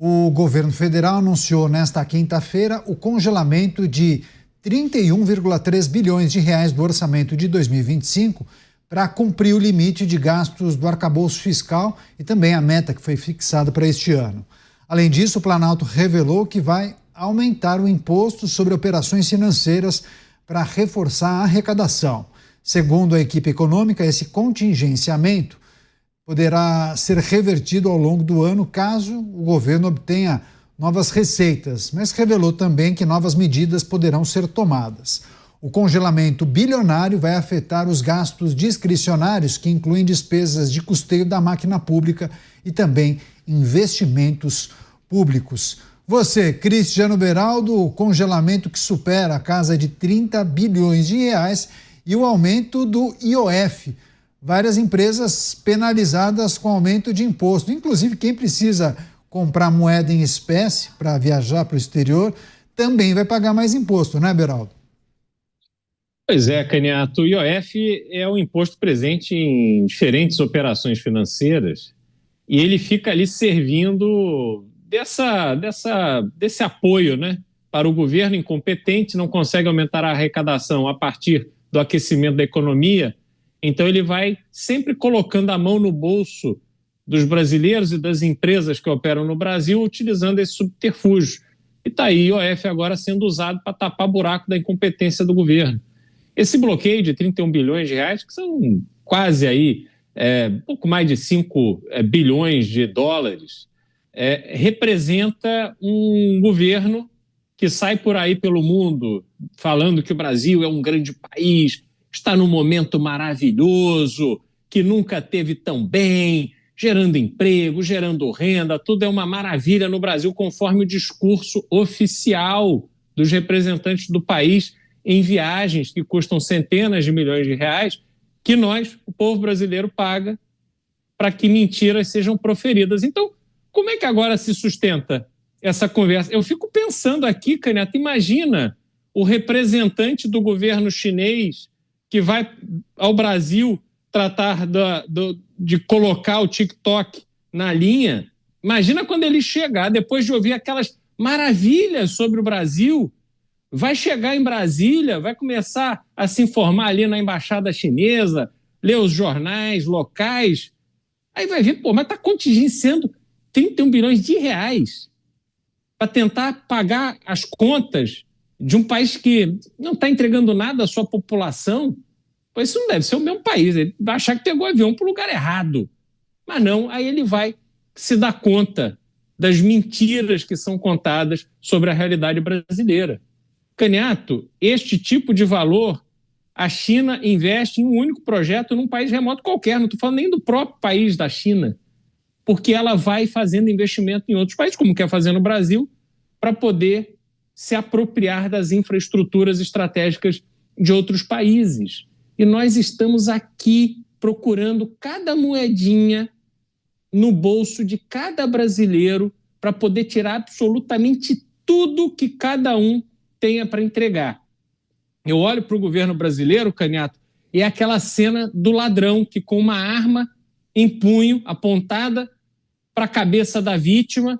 O governo federal anunciou nesta quinta-feira o congelamento de 31,3 bilhões de reais do orçamento de 2025 para cumprir o limite de gastos do arcabouço fiscal e também a meta que foi fixada para este ano. Além disso, o Planalto revelou que vai aumentar o imposto sobre operações financeiras para reforçar a arrecadação. Segundo a equipe econômica, esse contingenciamento poderá ser revertido ao longo do ano caso o governo obtenha novas receitas, mas revelou também que novas medidas poderão ser tomadas. O congelamento bilionário vai afetar os gastos discricionários, que incluem despesas de custeio da máquina pública e também investimentos públicos. Você, Cristiano Beraldo, o congelamento que supera a casa de 30 bilhões de reais e o aumento do IOF. Várias empresas penalizadas com aumento de imposto, inclusive quem precisa comprar moeda em espécie para viajar para o exterior também vai pagar mais imposto, né, Beraldo? Pois é, Caniato, o IOF é um imposto presente em diferentes operações financeiras e ele fica ali servindo desse apoio, né, para o governo incompetente, não consegue aumentar a arrecadação a partir do aquecimento da economia. Então ele vai sempre colocando a mão no bolso dos brasileiros e das empresas que operam no Brasil utilizando esse subterfúgio. E está aí o IOF agora sendo usado para tapar buraco da incompetência do governo. Esse bloqueio de 31 bilhões de reais, que são quase aí, pouco mais de 5 bilhões de dólares, representa um governo que sai por aí pelo mundo falando que o Brasil é um grande país, está num momento maravilhoso, que nunca teve tão bem, gerando emprego, gerando renda, tudo é uma maravilha no Brasil, conforme o discurso oficial dos representantes do país em viagens que custam centenas de milhões de reais, que nós, o povo brasileiro, paga para que mentiras sejam proferidas. Então, como é que agora se sustenta essa conversa? Eu fico pensando aqui, Caneta, imagina o representante do governo chinês que vai ao Brasil tratar de colocar o TikTok na linha. Imagina quando ele chegar, depois de ouvir aquelas maravilhas sobre o Brasil, vai chegar em Brasília, vai começar a se informar ali na embaixada chinesa, ler os jornais locais, aí vai ver, mas está contingenciando 31 bilhões de reais para tentar pagar as contas de um país que não está entregando nada à sua população. Pois isso não deve ser o mesmo país, ele vai achar que pegou o avião para o lugar errado. Mas não, aí ele vai se dar conta das mentiras que são contadas sobre a realidade brasileira. Caniato, este tipo de valor, a China investe em um único projeto num país remoto qualquer, não estou falando nem do próprio país da China, porque ela vai fazendo investimento em outros países, como quer fazer no Brasil, para poder se apropriar das infraestruturas estratégicas de outros países. E nós estamos aqui procurando cada moedinha no bolso de cada brasileiro para poder tirar absolutamente tudo que cada um tenha para entregar. Eu olho para o governo brasileiro, Caniato, e é aquela cena do ladrão que com uma arma em punho, apontada para a cabeça da vítima,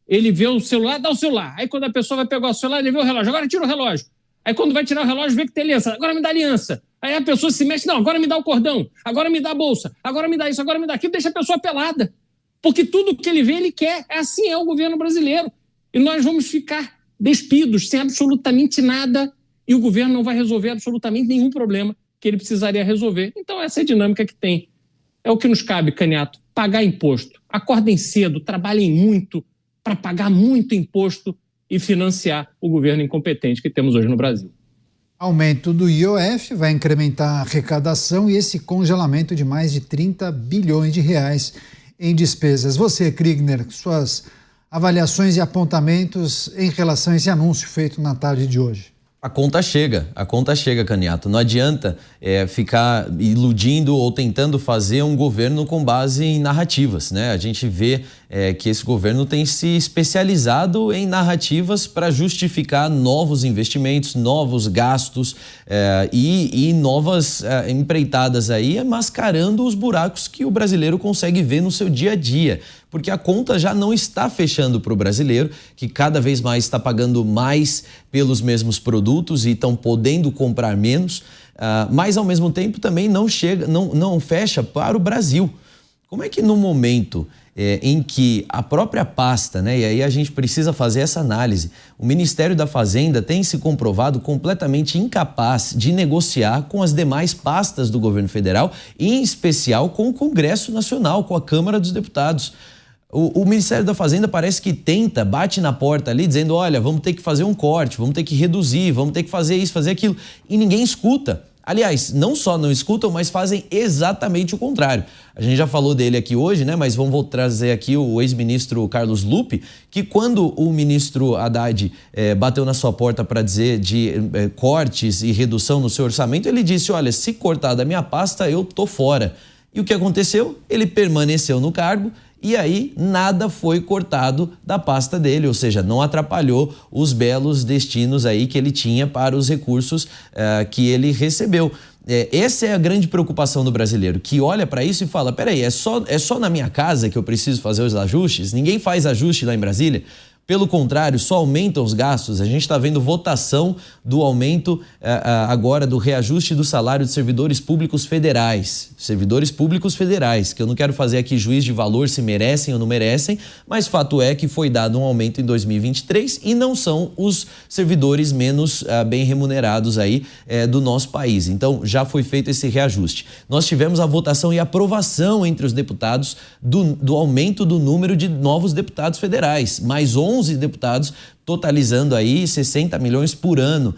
ele vê o celular, dá o celular. Aí quando a pessoa vai pegar o celular, ele vê o relógio, agora tira o relógio. Aí quando vai tirar o relógio, vê que tem aliança, agora me dá aliança. Aí a pessoa se mexe, não, agora me dá o cordão, agora me dá a bolsa, agora me dá isso, agora me dá aquilo, deixa a pessoa pelada. Porque tudo que ele vê, ele quer. Assim é o governo brasileiro. E nós vamos ficar despidos, sem absolutamente nada, e o governo não vai resolver absolutamente nenhum problema que ele precisaria resolver. Então essa é a dinâmica que tem. É o que nos cabe, Caniato, pagar imposto. Acordem cedo, trabalhem muito para pagar muito imposto e financiar o governo incompetente que temos hoje no Brasil. Aumento do IOF vai incrementar a arrecadação e esse congelamento de mais de 30 bilhões de reais em despesas. Você, Kriegner, suas avaliações e apontamentos em relação a esse anúncio feito na tarde de hoje. A conta chega, Caniato. Não adianta ficar iludindo ou tentando fazer um governo com base em narrativas, né? A gente vê que esse governo tem se especializado em narrativas para justificar novos investimentos, novos gastos e novas empreitadas aí, mascarando os buracos que o brasileiro consegue ver no seu dia a dia. porque a conta já não está fechando para o brasileiro, que cada vez mais está pagando mais pelos mesmos produtos e estão podendo comprar menos, mas ao mesmo tempo também não fecha para o Brasil. Como é que no momento em que a própria pasta, né, e aí a gente precisa fazer essa análise, o Ministério da Fazenda tem se comprovado completamente incapaz de negociar com as demais pastas do governo federal, em especial com o Congresso Nacional, com a Câmara dos Deputados. O Ministério da Fazenda parece que bate na porta ali dizendo, olha, vamos ter que fazer um corte, vamos ter que reduzir, vamos ter que fazer isso, fazer aquilo, e ninguém escuta. Aliás, não só não escutam, mas fazem exatamente o contrário. A gente já falou dele aqui hoje, né? Mas vamos trazer aqui o ex-ministro Carlos Lupe, que quando o ministro Haddad bateu na sua porta para dizer de cortes e redução no seu orçamento, ele disse, olha, se cortar da minha pasta, eu tô fora. E o que aconteceu? Ele permaneceu no cargo e aí nada foi cortado da pasta dele, ou seja, não atrapalhou os belos destinos aí que ele tinha para os recursos que ele recebeu. Essa é a grande preocupação do brasileiro, que olha para isso e fala, peraí, é só na minha casa que eu preciso fazer os ajustes? Ninguém faz ajuste lá em Brasília? Pelo contrário, só aumentam os gastos. A gente está vendo votação do aumento agora do reajuste do salário de servidores públicos federais. Servidores públicos federais, que eu não quero fazer aqui juízo de valor se merecem ou não merecem, mas fato é que foi dado um aumento em 2023 e não são os servidores menos bem remunerados aí do nosso país. Então, já foi feito esse reajuste. Nós tivemos a votação e aprovação entre os deputados do aumento do número de novos deputados federais, mais 11 deputados, totalizando aí 60 milhões por ano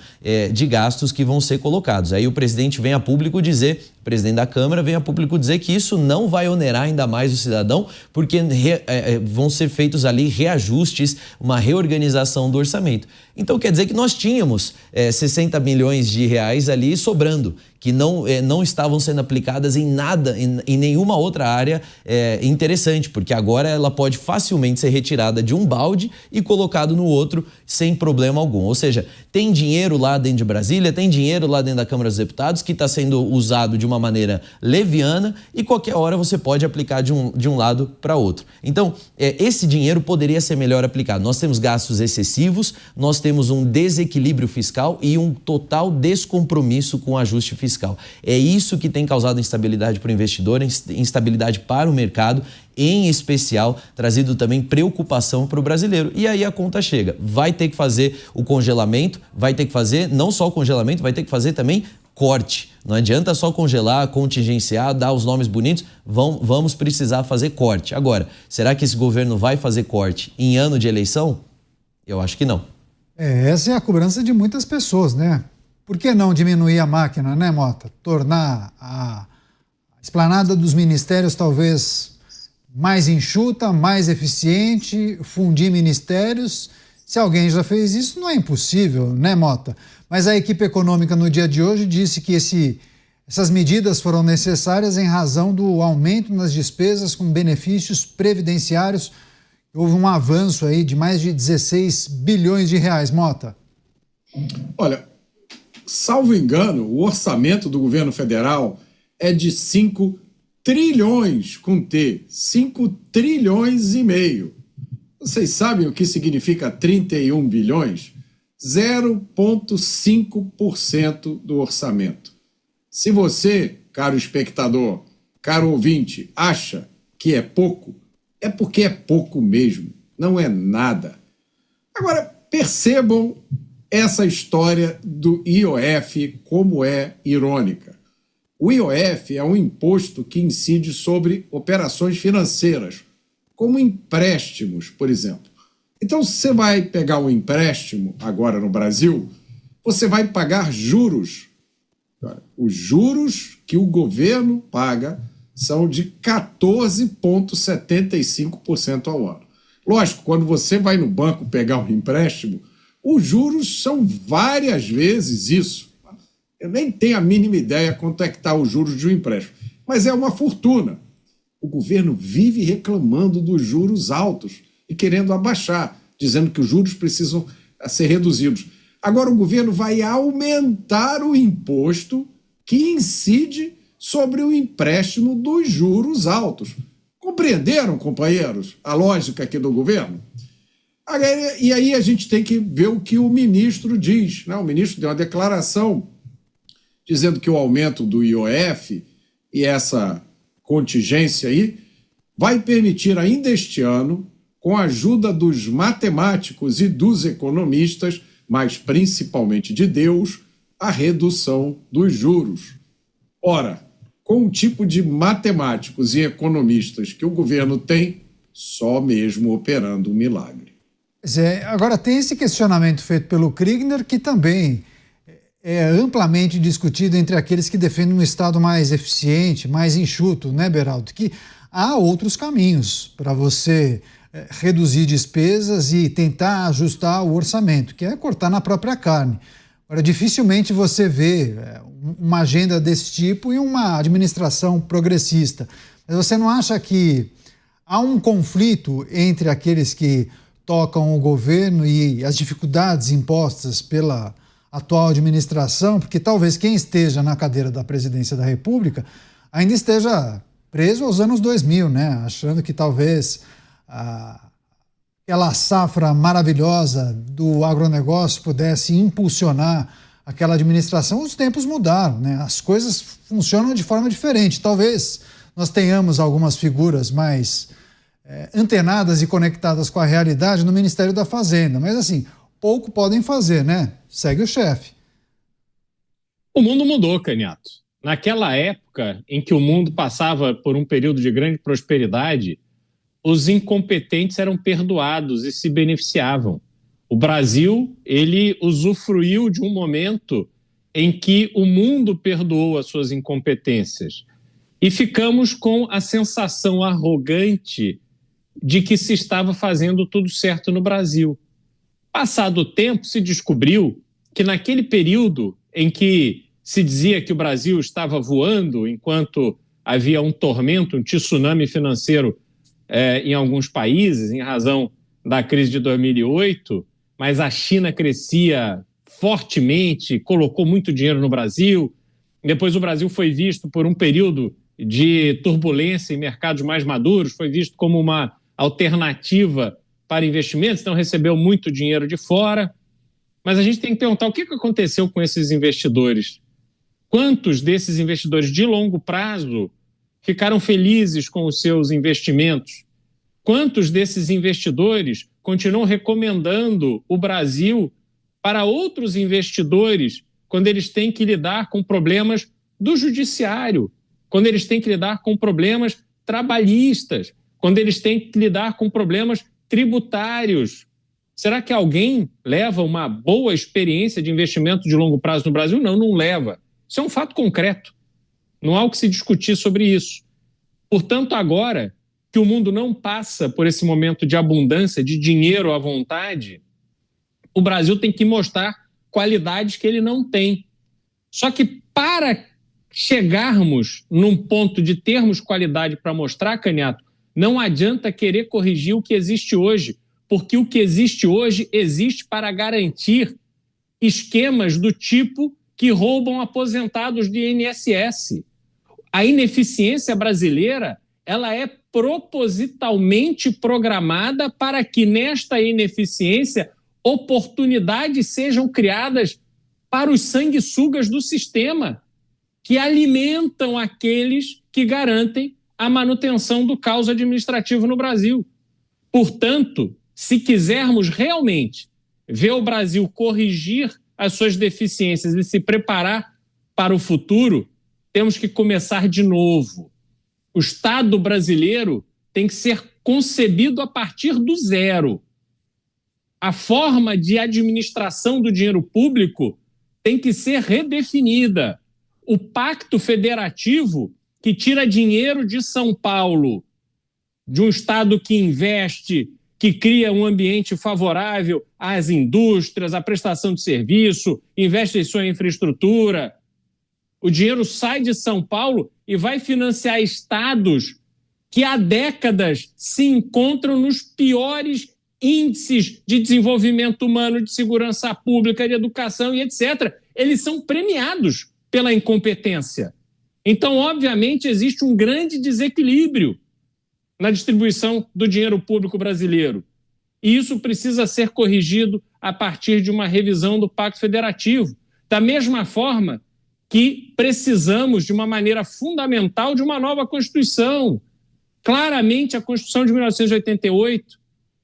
de gastos que vão ser colocados. Aí o presidente vem a público dizer, o presidente da Câmara vem a público dizer que isso não vai onerar ainda mais o cidadão, porque vão ser feitos ali reajustes, uma reorganização do orçamento. Então quer dizer que nós tínhamos 60 milhões de reais ali sobrando, que não estavam sendo aplicadas em nada, em nenhuma outra área interessante, porque agora ela pode facilmente ser retirada de um balde e colocado no outro sem problema algum. Ou seja, tem dinheiro lá dentro de Brasília, tem dinheiro lá dentro da Câmara dos Deputados que está sendo usado de uma maneira leviana e qualquer hora você pode aplicar de um lado para outro. Então, esse dinheiro poderia ser melhor aplicado. Nós temos gastos excessivos, nós temos um desequilíbrio fiscal e um total descompromisso com o ajuste fiscal. É isso que tem causado instabilidade para o investidor, instabilidade para o mercado, em especial, trazido também preocupação para o brasileiro. E aí a conta chega. Vai ter que fazer o congelamento, vai ter que fazer não só o congelamento, vai ter que fazer também corte. Não adianta só congelar, contingenciar, dar os nomes bonitos, vamos precisar fazer corte. Agora, será que esse governo vai fazer corte em ano de eleição? Eu acho que não. Essa é a cobrança de muitas pessoas, né? Por que não diminuir a máquina, né, Mota? Tornar a esplanada dos ministérios talvez mais enxuta, mais eficiente, fundir ministérios. Se alguém já fez isso, não é impossível, né, Mota? Mas a equipe econômica no dia de hoje disse que essas medidas foram necessárias em razão do aumento nas despesas com benefícios previdenciários. Houve um avanço aí de mais de 16 bilhões de reais, Mota. Olha, salvo engano, o orçamento do governo federal é de 5 trilhões com T, 5 trilhões e meio. Vocês sabem o que significa 31 bilhões? 0,5% do orçamento. Se você, caro espectador, caro ouvinte, acha que é pouco, é porque é pouco mesmo, não é nada. Agora, percebam essa história do IOF como é irônica. O IOF é um imposto que incide sobre operações financeiras, como empréstimos, por exemplo. Então, se você vai pegar um empréstimo agora no Brasil, você vai pagar juros. Os juros que o governo paga são de 14,75% ao ano. Lógico, quando você vai no banco pegar um empréstimo, os juros são várias vezes isso. Eu nem tenho a mínima ideia quanto é que está os juros de um empréstimo, mas é uma fortuna. O governo vive reclamando dos juros altos e querendo abaixar, dizendo que os juros precisam ser reduzidos. Agora o governo vai aumentar o imposto que incide sobre o empréstimo dos juros altos. Compreenderam, companheiros, a lógica aqui do governo? E aí a gente tem que ver o que o ministro diz, né? O ministro deu uma declaração dizendo que o aumento do IOF e essa contingência aí vai permitir ainda este ano, com a ajuda dos matemáticos e dos economistas, mas principalmente de Deus, a redução dos juros. Ora, com o tipo de matemáticos e economistas que o governo tem, só mesmo operando um milagre. Agora, tem esse questionamento feito pelo Kriegner, que também é amplamente discutido entre aqueles que defendem um Estado mais eficiente, mais enxuto, né, Beraldo? Que há outros caminhos para você reduzir despesas e tentar ajustar o orçamento, que é cortar na própria carne. Agora, dificilmente você vê uma agenda desse tipo em uma administração progressista. Mas você não acha que há um conflito entre aqueles que tocam o governo e as dificuldades impostas pela atual administração? Porque talvez quem esteja na cadeira da presidência da República ainda esteja preso aos anos 2000, né? Achando que talvez aquela safra maravilhosa do agronegócio pudesse impulsionar aquela administração. Os tempos mudaram, né? As coisas funcionam de forma diferente. Talvez nós tenhamos algumas figuras mais antenadas e conectadas com a realidade no Ministério da Fazenda, mas assim, pouco podem fazer, né? Segue o chefe. O mundo mudou, Canhato. Naquela época em que o mundo passava por um período de grande prosperidade, os incompetentes eram perdoados e se beneficiavam. O Brasil, ele usufruiu de um momento em que o mundo perdoou as suas incompetências. E ficamos com a sensação arrogante de que se estava fazendo tudo certo no Brasil. Passado o tempo, se descobriu que naquele período em que se dizia que o Brasil estava voando enquanto havia um tormento, um tsunami financeiro em alguns países, em razão da crise de 2008, mas a China crescia fortemente, colocou muito dinheiro no Brasil. Depois o Brasil foi visto por um período de turbulência em mercados mais maduros, foi visto como uma alternativa para investimentos, então recebeu muito dinheiro de fora. Mas a gente tem que perguntar o que aconteceu com esses investidores. Quantos desses investidores de longo prazo ficaram felizes com os seus investimentos? Quantos desses investidores continuam recomendando o Brasil para outros investidores quando eles têm que lidar com problemas do judiciário, quando eles têm que lidar com problemas trabalhistas, quando eles têm que lidar com problemas tributários? Será que alguém leva uma boa experiência de investimento de longo prazo no Brasil? Não, não leva. Isso é um fato concreto. Não há o que se discutir sobre isso. Portanto, agora que o mundo não passa por esse momento de abundância, de dinheiro à vontade, o Brasil tem que mostrar qualidades que ele não tem. Só que para chegarmos num ponto de termos qualidade para mostrar, Canhato, não adianta querer corrigir o que existe hoje, porque o que existe hoje existe para garantir esquemas do tipo que roubam aposentados de INSS. A ineficiência brasileira, ela é propositalmente programada para que nesta ineficiência oportunidades sejam criadas para os sanguessugas do sistema, que alimentam aqueles que garantem a manutenção do caos administrativo no Brasil. Portanto, se quisermos realmente ver o Brasil corrigir as suas deficiências e se preparar para o futuro, temos que começar de novo. O Estado brasileiro tem que ser concebido a partir do zero. A forma de administração do dinheiro público tem que ser redefinida. O pacto federativo que tira dinheiro de São Paulo, de um Estado que investe, que cria um ambiente favorável às indústrias, à prestação de serviço, investe em sua infraestrutura. O dinheiro sai de São Paulo e vai financiar estados que há décadas se encontram nos piores índices de desenvolvimento humano, de segurança pública, de educação e etc. Eles são premiados pela incompetência. Então, obviamente, existe um grande desequilíbrio. na distribuição do dinheiro público brasileiro. E isso precisa ser corrigido a partir de uma revisão do Pacto Federativo. Da mesma forma que precisamos, de uma maneira fundamental, de uma nova Constituição. Claramente, a Constituição de 1988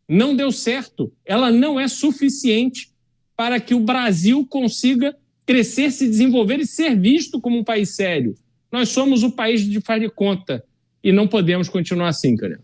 não deu certo. Ela não é suficiente para que o Brasil consiga crescer, se desenvolver e ser visto como um país sério. Nós somos o país de faz de conta e não podemos continuar assim, cara.